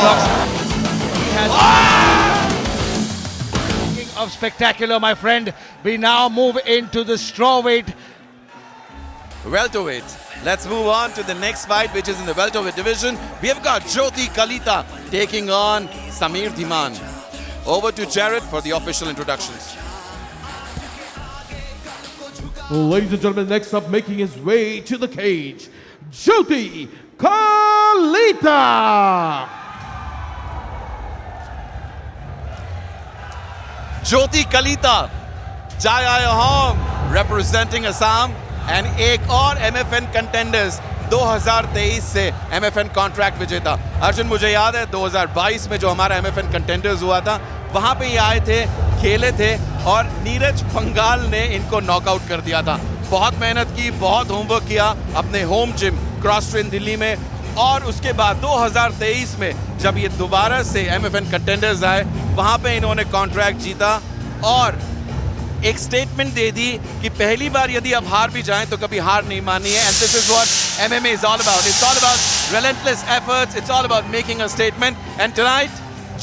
blocks. He has Speaking of spectacular, my friend, we now move into the strawweight. Welterweight. Let's move on to the next fight, which is in the welterweight division. We have got Jyoti Kalita taking on Samir Dhiman. Over to Jared for the official introductions. Ladies and gentlemen, next up, making his way to the cage, Jyoti Kalita. Jyoti Kalita, Jaya home, representing Assam, and एक और MFN contenders 2023 से MFN contract विजेता अर्जुन। मुझे याद है 2022 में जो हमारा MFN कंटेंडर्स हुआ था, वहां पे ये आए थे, खेले थे और नीरज पंगाल ने इनको नॉकआउट कर दिया था। बहुत मेहनत की, बहुत होमवर्क किया अपने home gym cross train Delhi में, और उसके बाद 2023 में जब ये दोबारा से MFN कंटेंडर्स आए, वहां पे इन्होंने कॉन्ट्रैक्ट जीता और एक स्टेटमेंट दे दी कि पहली बार यदि आप हार भी जाएं तो कभी हार नहीं माननी है। And this is what MMA is all about. It's all about relentless efforts. It's all about making a statement. And tonight,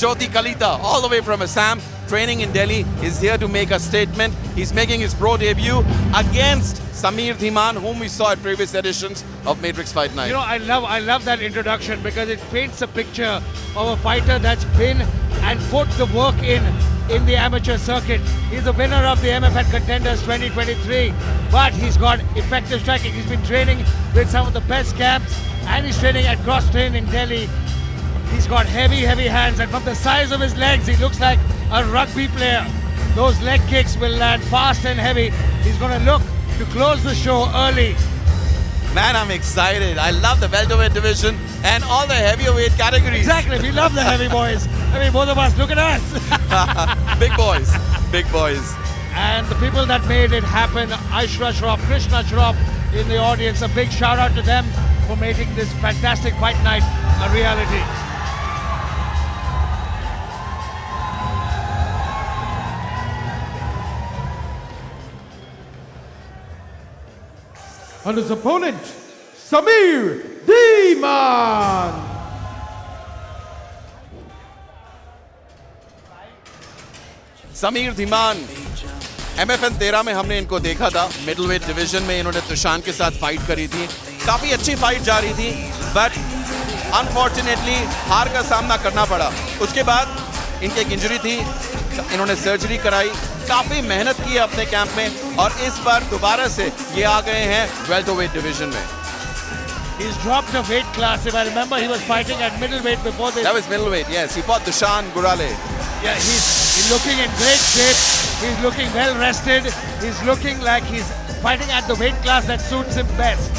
Jyoti Kalita, all the way from Assam, training in Delhi, is here to make a statement. He's making his pro debut against Samir Dhiman, whom we saw at previous editions of Matrix Fight Night. You know, I love that introduction because it paints a picture of a fighter that's been and put the work in the amateur circuit. He's the winner of the MFN Contenders 2023, but he's got effective striking. He's been training with some of the best camps, and he's training at Cross Train in Delhi. He's got heavy hands, and from the size of his legs, he looks like a rugby player. Those leg kicks will land fast and heavy. He's going to look to close the show early. Man, I'm excited. I love the welterweight division and all the heavyweight categories. Exactly, we love the heavy boys. I mean, both of us, look at us. Big boys, big boys. And the people that made it happen, Aishra Shroff, Krishna Shroff in the audience, a big shout out to them for making this fantastic fight night a reality. And his opponent, Samir Dhiman. Sameer Dhiman, MFN 13 में हमने इनको देखा था, middle weight division में इन्होंने तुशान के साथ fight करी थी। काफ़ी अच्छी फाइट जा रही थी, बट अनफॉर्चुनेटली हार का सामना करना पड़ा। उसके बाद इनकी एक इंजरी थी, इन्होंने सर्जरी कराई, काफ़ी मेहनत की अपने कैंप में, और इस बार दोबारा से ये आ गए हैं वेल्टरवेट डिवीजन में। He's dropped a weight class. If I remember, he was fighting at middleweight before this. That was middleweight, yes. He fought Dushan Gurale. Yeah, he's looking in great shape. He's looking well rested. He's looking like he's fighting at the weight class that suits him best.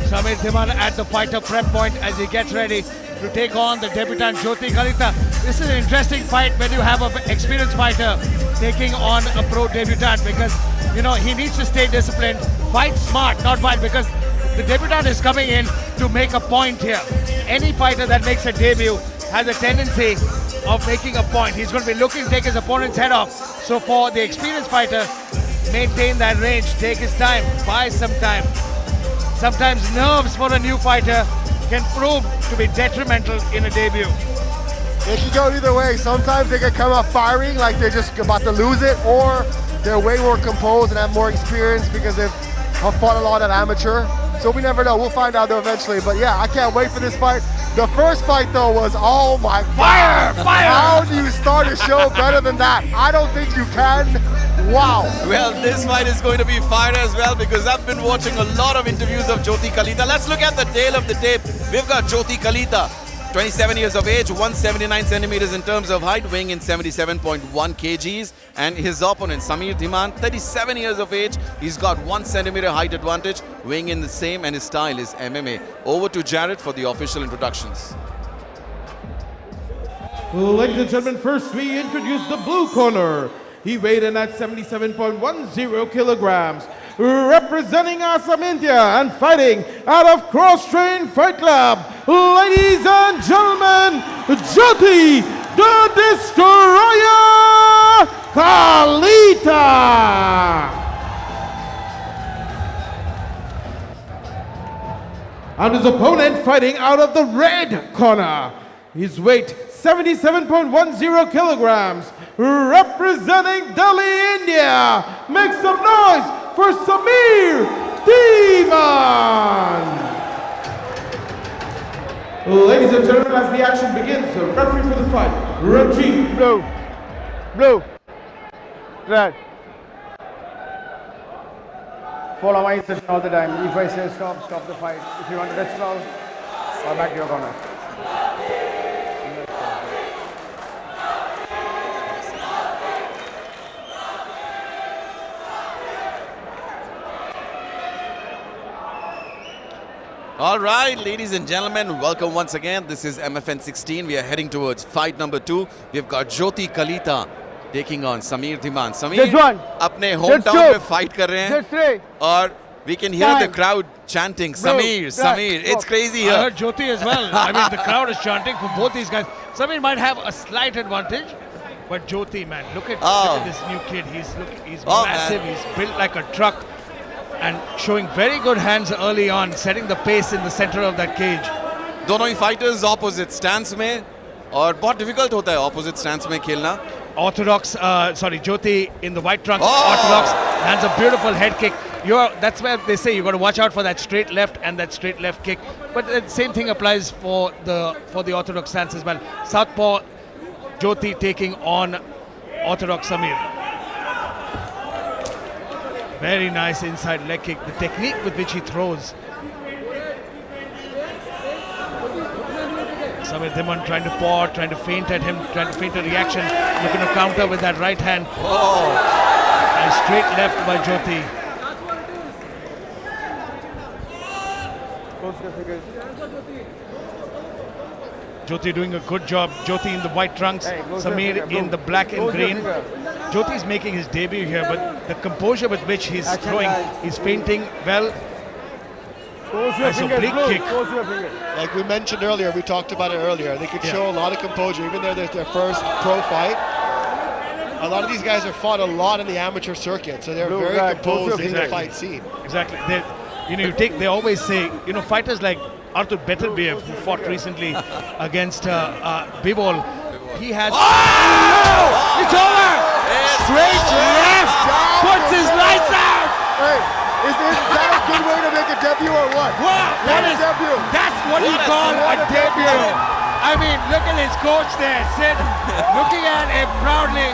Samir Dhiman at the fighter prep point as he gets ready to take on the debutant Jyoti Kalita. This is an interesting fight when you have an experienced fighter taking on a pro debutant, because you know he needs to stay disciplined, fight smart, not wild, because the debutant is coming in to make a point here. Any fighter that makes a debut has a tendency of making a point. He's going to be looking to take his opponent's head off. So for the experienced fighter, maintain that range, take his time, buy some time. Sometimes nerves for a new fighter can prove to be detrimental in a debut. It can go either way. Sometimes they can come up firing like they're just about to lose it, or they're way more composed and have more experience because they've fought a lot at amateur. So we never know. We'll find out though eventually. But yeah, I can't wait for this fight. The first fight though was, oh my Fire! God. Fire! How do you start a show better than that? I don't think you can. Wow. Well, this fight is going to be fire as well, because I've been watching a lot of interviews of Jyoti Kalita. Let's look at the tail of the tape. We've got Jyoti Kalita, 27 years of age, 179 centimeters in terms of height, weighing in 77.1 kgs. And his opponent, Samir Dhiman, 37 years of age. He's got 1 centimeter height advantage, weighing in the same, and his style is MMA. Over to Jared for the official introductions. Ladies and gentlemen, first we introduce the blue corner. He weighed in at 77.10 kilograms. Representing Assam, India, and fighting out of Cross Train Fight Club, ladies and gentlemen, Jyoti the Destroyer Kalita. And his opponent fighting out of the red corner. His weight 77.10 kilograms. Representing Delhi, India. Make some noise for Samir Deeman. Ladies and gentlemen, as the action begins, the referee for the fight, Ranjit. Blue, red. Follow my instruction all the time. If I say stop, stop the fight. If you want to touch now, or back to your corner. All right, ladies and gentlemen, welcome once again. This is MFN 16. We are heading towards fight number 2. We've got Jyoti Kalita taking on Samir Dhiman. Samir Just one. अपने hometown में fight कर रहे हैं Just three. और we can hear the Time. crowd chanting Samir, Samir. It's crazy I here. heard Jyoti as well. I mean, the crowd is chanting for both these guys. Samir might have a slight advantage, but Jyoti, man, look at this new kid. He's Oh, massive. man. He's built like a truck, and showing very good hands early on, setting the pace in the center of that cage. दोनों ही fighters opposite stance में और बहुत difficult होता है opposite stance में खेलना. Jyoti in the white trunks, Oh! orthodox, lands a beautiful head kick. That's where they say you got to watch out for that straight left and that straight left kick. But the same thing applies for the orthodox stance as well. Southpaw Jyoti taking on orthodox Samir. Very nice inside leg kick. The technique with which he throws. Samir Dhiman trying to paw, trying to feint at him, trying to feint a reaction, looking to counter with that right hand. Oh, And straight left by Jyoti. Jyoti doing a good job. Jyoti in the white trunks, Hey, close your Samir finger, in bro. the black and Close your green. finger. Jyoti is making his debut here, but the composure with which he's Action, throwing, guys. he's feinting well. Close your Nice fingers, oblique Blue. kick. Close your fingers. Like we mentioned earlier, we talked about it earlier. They could Yeah. show a lot of composure, even though they're their first pro fight. A lot of these guys have fought a lot in the amateur circuit, so they're Blue very guy, close composed your in the fingers. fight scene. Exactly. They always say, fighters like Artur Beterbiev, who fought recently against Bivol, he has. Oh! It's over! Straight left! Puts his lights out! Hey, is that a good way to make a debut or what? Wow! Debut. That's what you call a debut! I mean, look at his coach there, Sid, looking at him proudly.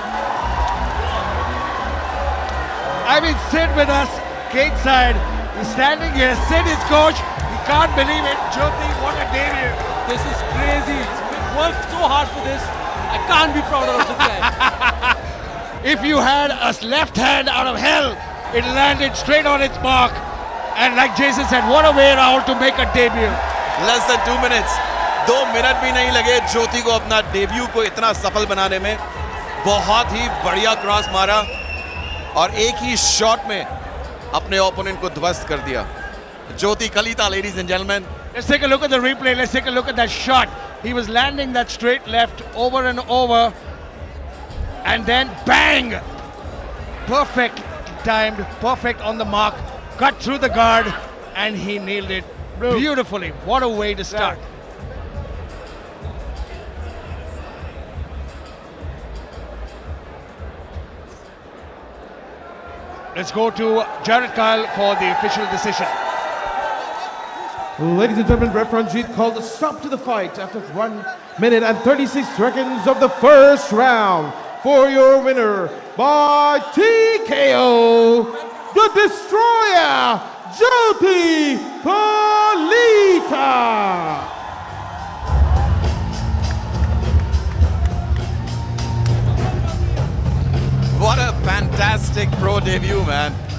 I mean, Sid with us, cage side. He's standing here. Sid is coach. He can't believe it. Jyoti, what a debut. This is crazy. We worked so hard for this. I can't be prouder of this guy. If you had a left hand out of hell, it landed straight on its mark. And like Jason said, what a way around to make a debut. less than 2 minutes. 2 minute भी नहीं लगे ज्योति को अपना debut को इतना सफल बनाने में. बहुत ही बढ़िया क्रॉस मारा और एक ही शॉट में अपने ओपोनेंट को ध्वस्त कर दिया. Jyoti Kalita, ladies and gentlemen. Let's take a look at the replay. Let's take a look at that shot. He was landing that straight left over and over. And then bang! Perfect timed, perfect on the mark. Cut through the guard and he nailed it beautifully. What a way to start. Let's go to Jared Kyle for the official decision. Ladies and gentlemen, Ref Ranjit called a stop to the fight after 1 minute and 36 seconds of the first round. For your winner by TKO, the Destroyer, Jyoti Kalita. What a fantastic pro debut, man.